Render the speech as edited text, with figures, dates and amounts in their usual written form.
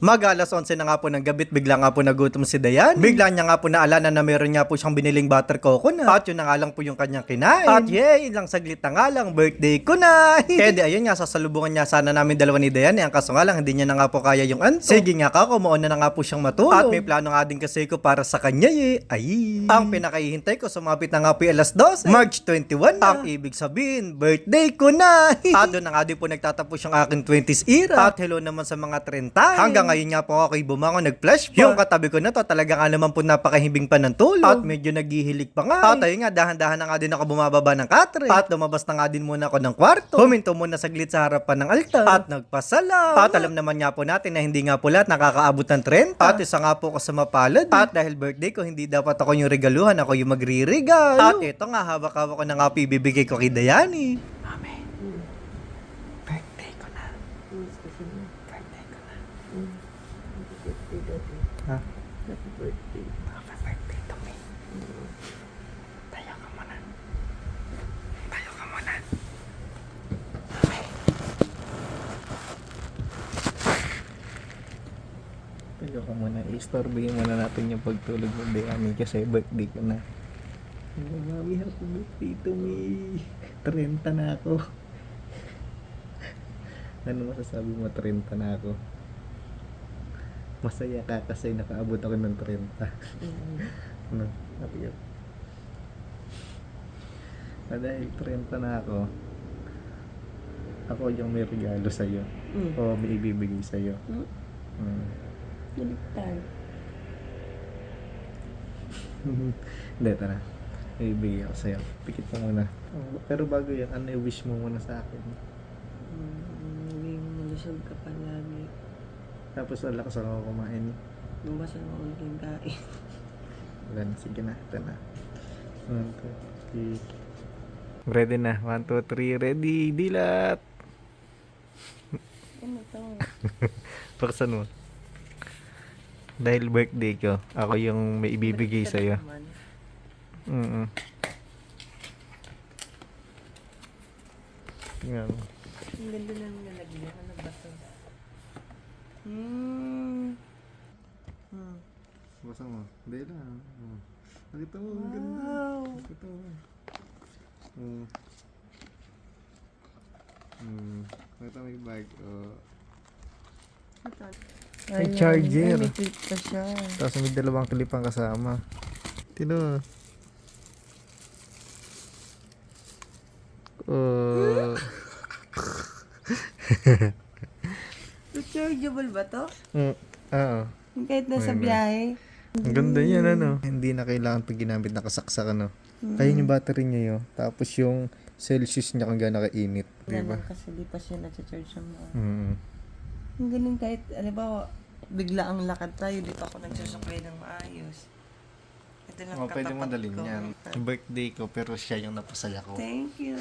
Mag-alas 11 na nga po ng gabit, bigla nga po nagutom si Dayan. Bigla niya nga po naalala na meron nga po siyang biniling butter coconut. At yun na nga lang po yung kanyang kinain. At yay, ilang saglit na nga lang, birthday ko na. Kaya di ayun nga, sasalubungan niya sana namin dalawa ni Dayan. Ang kaso nga lang, hindi niya na nga po kaya yung anto. Sige nga ka, kumuuna na nga po siyang matulog. At may plano nga din kasi ko para sa kanya Ay. Ang pinakahihintay ko, sumapit na nga po yung alas 12. March 21 na. Ang ibig sabihin, birthday ko na. At doon na nga din po nagtatapos yung aking 20s era. At hello naman sa mga 30. Hanggang ngayon nga po ako'y bumangon, nag-flash pa. Yung katabi ko na to, talaga nga naman po napakahimbing pa ng tulog. At medyo naghihilig pa nga. At ayun nga, dahan-dahan na nga din ako bumababa ng katre. At lumabas na nga din muna ako ng kwarto. Huminto muna saglit sa harapan ng altar. At nagpasalamat. At alam naman nga po natin na hindi nga po lahat nakakaabot ng 30. At isa nga po ako sa mapalad. At dahil birthday ko, hindi dapat ako yung regaluhan, ako yung magre-regalo. At ito nga, hawak-hawak ko na nga po ibibigay ko kay Dayani. Mami, birthday ko na. Birthday ko na. Ha? Happy birthday. Happy birthday to me. Tayo ka muna. Tayo ka muna. Tayo ka muna. I-storboyin muna natin yung pagtulog ng Dayani kasi birthday ko na. Oh, mami, happy birthday to me. 30 na ako. Ano masasabi mo, 30 na ako? Masaya ka kasi nakaabot ako ng 30. Ano? Happy ka? Dahil 30 na ako yung may regalo sa'yo. O may ibibigay sa'yo. Baliktad. Hindi, tara. Ibibigay ako sa'yo. Pikit mo muna. Pero bago yan, ano i-wish mo muna sa akin? Maging malusog ka palagi. Tapos wala ka sa ako kumain. Mabasa mo uling kain. Wala na, sige na. Ito na. 1, 2, 3. Ready na. 1, 2, 3. Ready. Dilat! Ano to? Paksan mo. Dahil birthday ko, ako yung may ibibigay sa'yo. Tingnan mo. Ang ganda na nalagyan. Ano ba to? Basa mo. Dahil lang. Nakita mo, ang ganda. Wow! Nakita mo. Nakita mo yung bag. May charger. May clip pa siya. Tapos may dalawang clip ang kasama. Tino. Rechargeable ba to? Oo. Kahit nasa May. biyahe. Ang ganda yan, ano? Hindi na kailangan pag ginamit nakasaksak, ano? Kaya yung battery niya yun. Tapos yung Celsius niya kung gaano kainit. Diba? Ganun kasi di pa siya na-charge ng mga. Mm. Ganun kahit, ba, bigla ang lakad tayo, di pa ako nagsusukay ng maayos. Ito lang Pwede mo katapat dalhin ko. yan. Birthday ko pero siya yung napasaya ko. Thank you.